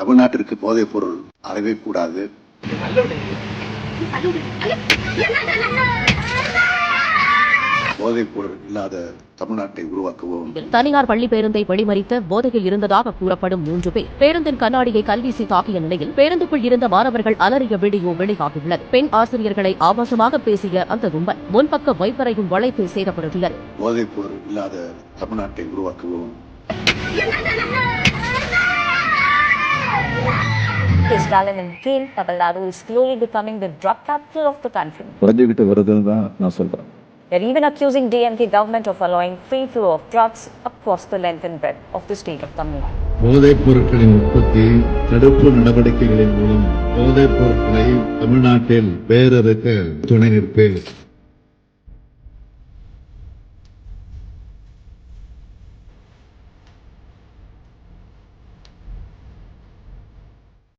தமிழ்நாட்டிற்கு போதைப் பொருள் அறவே கூடாது. போதைப் பொருள் இல்லாத தமிழ்நாட்டை உருவாக்குவோம். தனியார் பள்ளி பேருந்தை வழிமறித்த போதையில் இருந்ததாக கூறப்படும் 3 பேர் பேருந்தின் கண்ணாடியை கல்வீசி தாக்கிய நிலையில் பேருந்துக்குள் இருந்த மாணவர்கள் அலறிய வீடியோ வெளியாகியுள்ளது. பெண் ஆசிரியர்களை ஆபாசமாக பேசிய அந்த கும்பல் முன்பக்க வைப்பரையும் வளைத்து சேதப்படுத்தியது. போதைப் பொருள் இல்லாத தமிழ்நாட்டை உருவாக்குவோம். Tamil Nadu is slowly becoming the drug capital of the country. குறைஞ்சிக்கிட்டு வருதுன்னு தான் நான் சொல்றேன். They're even accusing DMK government of allowing free flow of drugs across the length and breadth of the state of Tamil Nadu. போதைப் பொருட்களின் உற்பத்தி தடுப்பு நடவடிக்கைகளின் மூலம் போதைப் பொருட்களை தமிழ்நாட்டில் வேறறுக்க துணை நிற்பேன்.